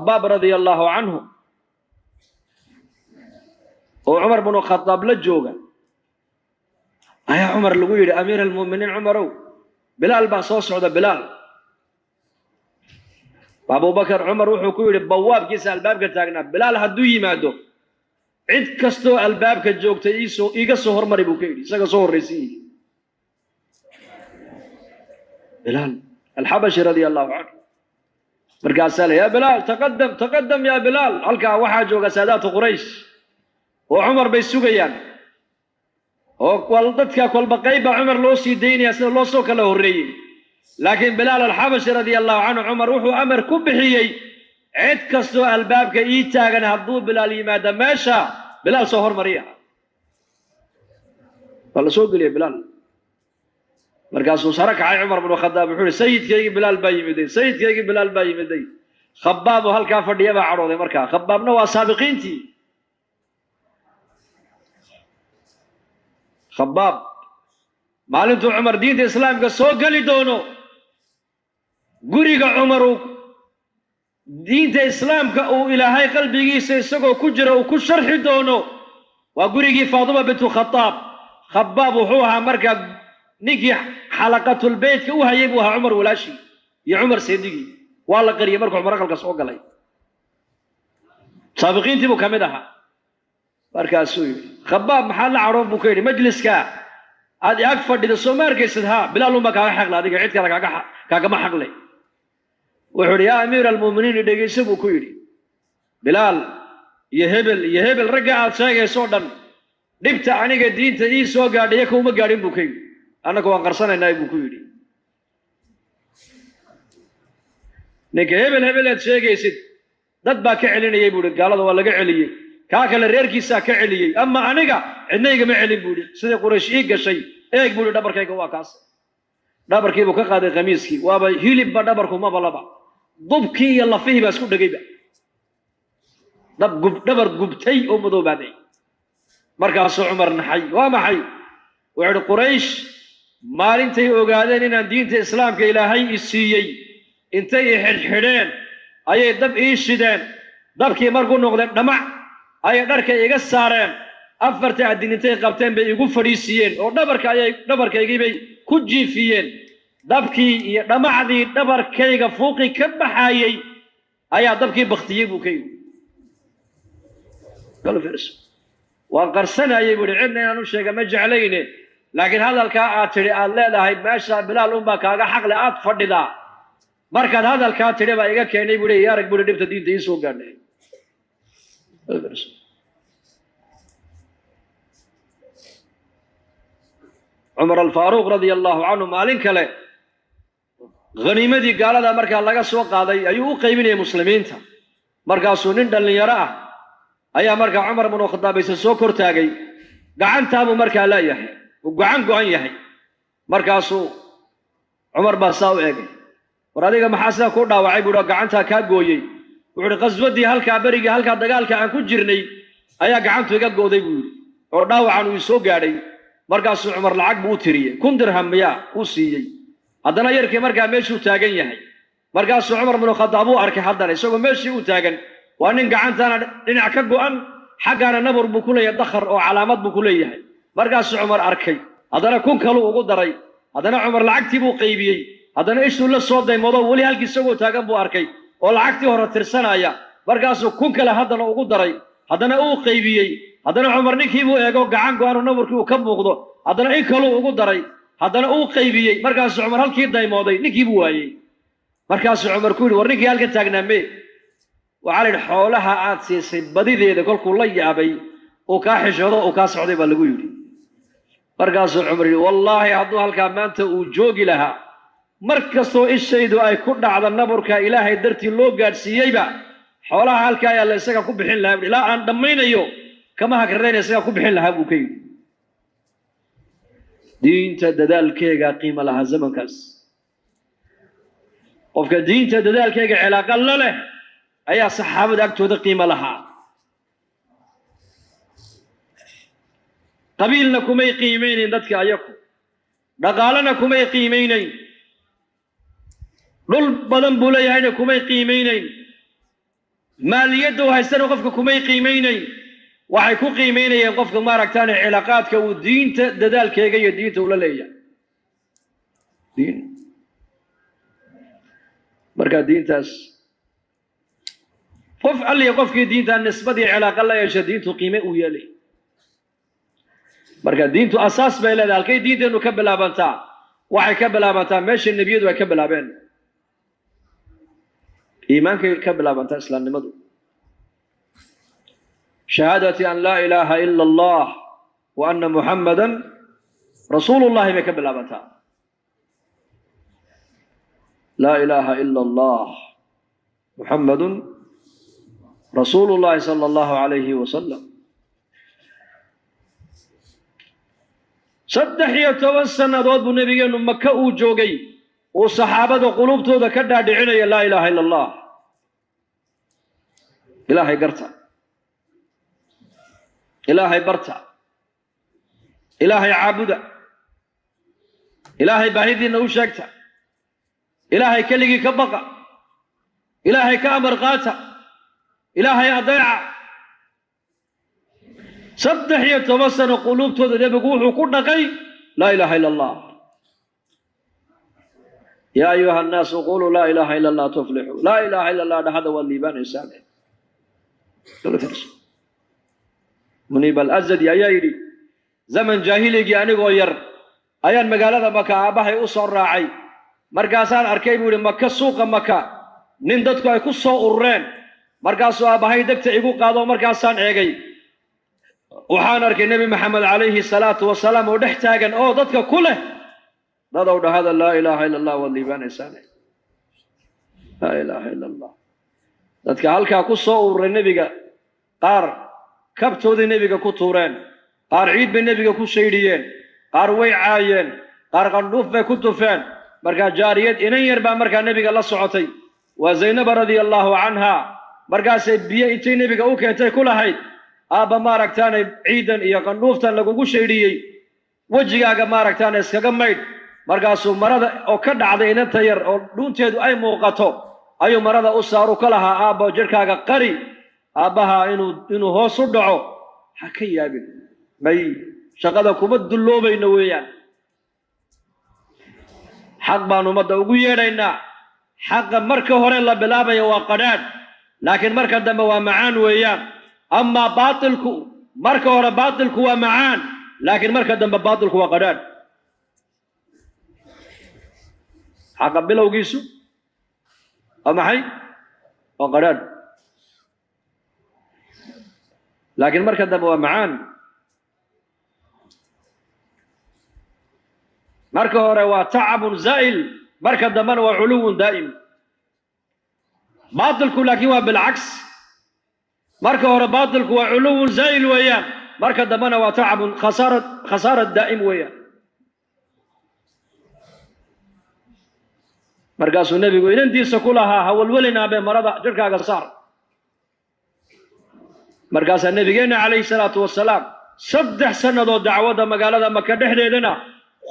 خباب رضي الله عنه وعمر بن الخطاب لجوغا يا عمر لغوير أمير المؤمنين عمرو بلال باصوص عدا بلال أبو بكر عمر وحكوير بواب كيس الباب كتاقنا بلال هدوي مادو عند كستو الباب كجوغ تيسو إيقا سهر مريبو كيري ساقا سهر رسي بلال الحبشي رضي الله عنه مرقا سأله يا بلال تقدم يا بلال هلكا وحا جوغا سادات قريش وعمر بيسوغيان وقالتك كل بقيبة عمر لو سيديني أسأل الله سوك له الرئي لكن بلال الحبشي رضي الله عنه عمر وحو أمر كبحيي عد كستو الباب كإيتاغن هدو بلال يمادا ماشا بلال سهر مريها فالله سوق لي بلال مركاسو سرك عي عمر بن الخطاب يقول سيد كيجي بلال باي مدي سيد كيجي بلال باي مدي خباب وهل كافر ديابا عروضي مركا خباب نوا سابقينتي خباب مالنتو عمر دين الإسلام كسوق لي دونو قريق عمر دين الإسلام كأو إلى هاي قلبي سيسقو كجرة وكشرح دونو وقريق فاطمة بنت الخطاب خباب وحوها مركا نيجي حلقة البيت كوها يبوها عمر ولا شيء يا عمر سيدي والله قريه مركو عمر قال كسوق لي سابقين تبو كمدها مركاسوي خباب محل عروب بوكيري مجلس كا هذه اكفر دي سومار كيسدها بلال ما كا حق لا ديك عيد كا ما حق لي وحور يا امير المؤمنين دغيسبو كويري بلال يهبل رجع شيغي سو دن دبت انيغا دينتا اي سو غاديه كوما غادين بوكيري أنا كوان قرصنا يبو كويري نك هبل شيء يسد ضد باك علينا يبودي قال هذا ولا قعلي كاكل الريركيسا كعلي أما أنا عندنا ما علي بودي سيد قريش إيه شيء إيه بودي دبر كي كوا كاس دبر كي بوكا قاد قميصكي وابا هيلب دبر كوما بلابا ضبكي يلا فيه بس كل دقيقة دبر قبتي أم ذو بعدي مركز عمر نحي وما حي وعد قريش مالنتي ogaadeen inaan diinta islaamka ilaahay isiiyay intay xirxireen ayay dab ii shideen dabkii markuu noqday dhamac ay dharka iga saareen afarta adinintay qabteen bay igu fadhiisiyeen oo dhabarkaygii bay ku jiifiyeen dabkii iyo dhamacdii dhabarkayga fuuqi ka baxayay ayaa dabkii baqtiyay buu ka yiri قالوا فارس وقرسنا يقول عندنا أنا شيء ما جعلينه لكن هذا الكاتري قال لا هاي ماشى بلال أمك هذا حق لأط فرددا مركز هذا الكاتري بقى يجا كأني يقول يا رك يقول دبت دين تيسو قرنه عمر الفاروق رضي الله عنه مالك له غنيمة دي قال هذا مركز الله سوق هذا أيوه قيمين المسلمين تا مركز سنين دل يراه أيها مركز عمر بن الخطاب يسوق كرتاجي قعن تابو مركز لا يحيى وقعن يحيى مركز عمر باساو إيجي وراديك محاسنا كوردا وعيبودا قعنتها كاغويي وعد قزودي هلكا بريغي هلكا دغالكا aan ku jirnay ayaa gacantu iga gooday buu yiri oo dhaawacan uu soo gaaray markaas Umar lacag buu tiriyay 1 dirham ya uu siiyay hadana yarkii markaa meeshuu taagan yahay markaas Umar ibn Khattab uu arkay hadana isagoo meeshii uu taagan waa nin gacantana dhinac ka go'an xaqana nabar buu ku leeyahay dakhar oo calaamad buu ku leeyahay markaas Umar arkay hadana kun kale ugu daray hadana Umar lacagtii buu qaybiyay hadana ishuu la soo daymado wali halkii isagoo taagan buu arkay oo lacagtii hore tirsanaya markaas kun kale hadana ugu daray hadana uu qaybiyay hadana Umar ninkii buu eego gacan go'an nabarkii uu ka muuqdo hadana in kale ugu daray hadana uu qaybiyay markaas Umar halkii daymooday ninkii buu waayay markaas Umar ku yiri war ninkii halka taagnaamay وعلى الحولها عاد سيسي بديدي إذا كل كل يابي وكاحش هذا وكاس عضي بالجويري مركز عمري والله عضوها الكامانة وجوجي لها مركز الشيء دو أي كنا على النبر كإله درتي اللوجات سيجيبا حولها الكاية اللي سكا كوب حين لها لا عن دمين يو كما هكذا سكا كوب حين لها بوكي دين تدال كيجا قيمة لها زمن كاس وفك دين تدال كيجا علاقة له أي صحابة أكتود قيمة لها قبيلنكم أي قيمين ندك أيكم رقالنكم أي قيمين لول بدن بوليهنكم أي قيمين maaliyadda uu haystana qofka kumay qiimaynayn waxay ku qiimaynayeen qofka maaragtaan cilaaqaadka uu diinta dadaalkeega iyo diinta ula leeyahay diin marka diintaas qof alliya qofkii diinta nisbadii cilaaqa la yeesha diintu qiime u yeelay marka diintu asaas bay leedahay halkay diinteenu ka bilaabantaa waxay ka bilaabantaa meesha nebiyadu ay ka bilaabeen iimaankay ka bilaabantaa islaamnimadu shahaadati an laa ilaaha ila allah wa anna muxammadan rasuulullahi bay ka bilaabantaa laa ilaaha ila allah muxammadun rasuulullahi sala allahu calayhi wasalam 13 sannadood buu nabigeenu maka uu joogay oo saxaabada qulubtooda ka dhaadhicinaya laa ilaaha ila allah ilaahay garta ilaahay barta ilaahay caabuda ilaahay baahidiina u sheegta ilaahay keligii ka baqa ilaahay ka amar qaata ilaahay adeeca 13 sano qulubtooda nabigu wuxuu ku dhaqay laa ilaaha ila allah yaa ayuha annaasu quluu laa ilaaha ila allah tuflixuu laa ilaaha ila allah dhahada waa liibaanaysaan muniib al-azadi ayaa yidhi zaman jaahiligii anigoo yar ayaan magaalada maka aabbahay u soo raacay markaasaan arkay buu yidhi maka suuqa maka nin dadku ay ku soo urureen markaasuu aabbahay degta igu qaado markaasaan eegay waxaan arkay nebi maxamed calayhi salaatu wasalaam oo dhex taagan oo dadka ku leh dadow dhahada laa ilaaha ila allah waad liibaanaysaan laa ilaaha ila allah dadka halkaa ku soo ururay nebiga qaar kabtoodii nebiga ku tuureen qaar ciid bay nebiga ku shaydhiyeen qaar way caayeen qaar qandhuuf bay ku tufeen markaa jaariyad inan yar baa markaa nebiga la socotay waa zaynaba radia allahu canha markaasay biyo intay nebiga u keentay ku lahayd aabba maaragtaanay ciidan iyo qandhuuftan lagugu shaydhiyey wejigaaga maaragtaana iskaga maydh markaasuu marada oo ka dhacday inanta yar oo dhuunteedu ay muuqato ayuu marada u saaru ka lahaa aabba jirhkaaga qari aabbaha inuu hoos u dhaco ha ka yaabin may shaqada kuma dulloobayno weeyaan xaq baan ummadda ugu yeedhaynaa xaqa marka hore la bilaabaya waa qadhaadh laakiin marka dambe waa macaan weeyaan amaa baatilku marka hore baatilku waa macaan laakiin marka dambe baatilku waa qadhaadh xaqa bilowgiisu waa maxay waa qadhaadh laakiin marka dambe waa macaan marka hore waa tacabun zaa'il marka dambena waa culuwun daa'im baatilku laakiin waa bilcaks marka hore baatilku waa culuwun zaa'il weeyaan marka dambena waa tacabun khasaarad daa'im weeyaan markaasuu nebigu inantiisa ku lahaa hawalwelinaabe marada jirhkaaga saar markaasaa nebigeenna calayhi salaatu wasalaam 3 sannadood dacwadda magaalada maka dhexdeedana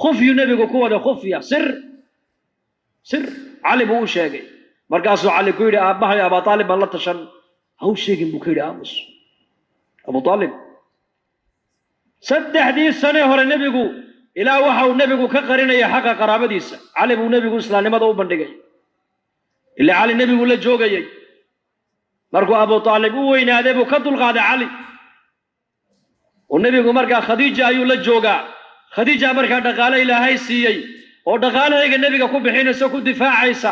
khufyu nebigu ku wada khufya sir cali buu u sheegay markaasuu cali ku yidhi aabbahay abaa aalib baan la tashan ha u sheegin buu ka yidhi aamus abu aalib 3 sane hore nebigu ilaa waxa uu nebigu ka qarinaya xaqa qaraabadiisa cali buu nebigu islaamnimada u bandhigay ilaa cali nebigu la joogayay markuu abu aalib u weynaaday buu ka dulqaaday cali oo nebigu markaa khadiija ayuu la joogaa khadiija markaa dhaqaale ilaahay siiyey oo dhaqaalahayga nebiga ku bixinaysa ku difaacaysa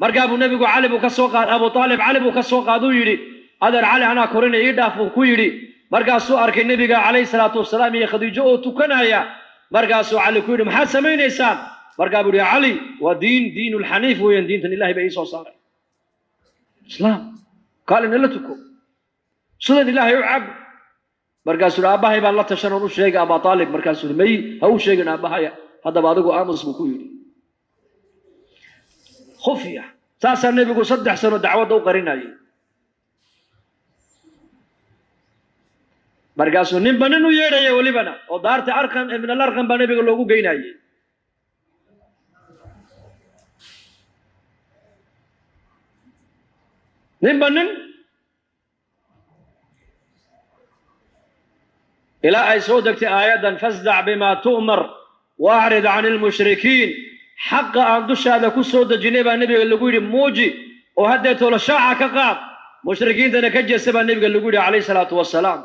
markaa buu nebigu cali buu ka soo qaad abu aalib cali buu ka soo qaaduu yidhi adeer cali anaa korinaya ii dhaaf buu ku yidhi markaasuu arkay nebiga calayhi salaatu wasalaam iyo khadiijo oo tukanaya markaasuu cali ku yidhi maxaad samaynaysaan markaa buu yidhi cali waa diinulxaniif weeyaan diintan ilahay baa ii soo saaray islaam kaalina la tuko sidan ilaahay u caabud markaasuu yidhi aabbahay baan la tashan oon u sheegay abaa aalib markaasuu yidhi may ha u sheegin aabbahaya haddaba adigu aamus buu ku yidhi khufya saasaa nebigu 3 sano dacwadda u qarinayay markaasuu ninba nin u yeedhaya welibana oo daarta arqam ibn alarqam baa nebiga loogu geynayay ninba nin إلى أي سودك آية فازدع بما تؤمر واعرض عن المشركين حق أن دش هذا كل سودة جنيبة النبي اللي يقول موجي وهديته لشاعة كقاب مشركين تنكجي سبا النبي اللي يقول عليه الصلاة والسلام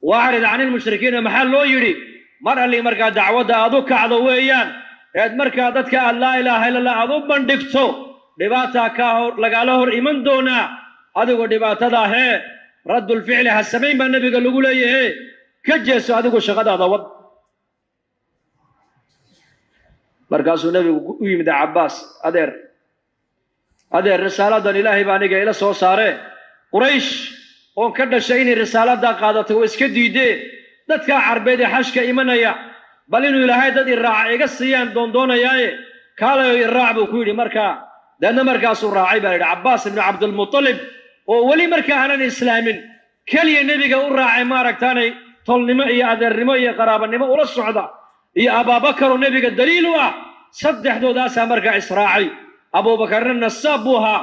واعرض عن المشركين محل لو يري مرة اللي مركا دعوة أذوك عضويان إذ مركا ذاتك لا إله إلا الله أذو بندكتو دباتا كاهور لقالهور إيمان دونا أذوك دباتا دا هي رد الفعل هالسمين بالنبي قال له هي كجيسو أذوك شغدا ضوض مركاسو النبي ويمد عباس أدير رسالة الإلهي بانيك إلى سو ساره قريش oo ka dhashay in risaalada qaadato oo iska diiday dadka carbeed ee xashka imanaya bal inuu ilaahay dad iraac iga siiyaan doondoonayaaye kaalayo iraac buu ku yiri markaas uu raacay baa Abbaas ibn Abdul Muttalib oo wali markaa aanan islaamin kaliya nabiga u raacay maaragtaanay tolnimo iyo adeernimo iyo qaraabanimo ula socda iyo Abubakar oo nabiga daliil u ah saddexdoodaas markaa israacay Abubakarna nasabuha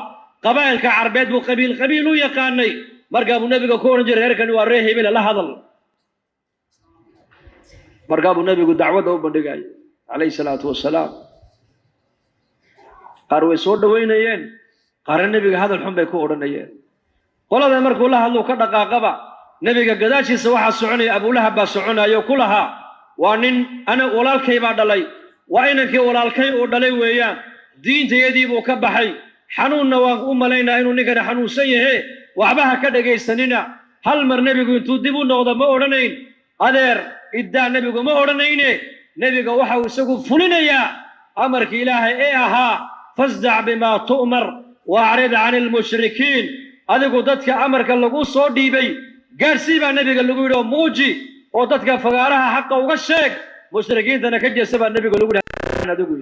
qabaa'ilka carbeed buu qabiil u yaqaanay markaa buu nabiga ku oran jiray reerkan waa reer hebel la hadal markaa buu nabigu dacwada u bandhigay alayhi salaatu wasalaam qaar way soo dhaweynayeen qaar nabiga hadal xun bay ku oranayeen qolada markuu la hadlo ka dhaqaaqaba nabiga gadaashiisa waxa soconay Abu Lahab baa soconayo kulaha waa nin ana walaalkay baa dhalay waa inankii walaalkay oo dhalay weeyaan diintayadii buu ka baxay xanuunna waan u malaynaa inuu ninkan xanuunsan yahay waxbaha ka dhageysanina hal mar nabigu intuu dib u noqdo ma oranayn adeer iddaa nabigu ma oranayne nabiga waxa uu isagu fulinayaa amarkii ilaahay ee ahaa fasdac bima tu'mar wa'rid 'anil mushrikiin adigu dadka amarka lagu soo dhiibay gaarsii baa nabiga lagu yidhi muuji oo dadka fagaaraha xaqa uga sheeg mushrikiintana ka jeesaba nabiga lagu yidhi adigu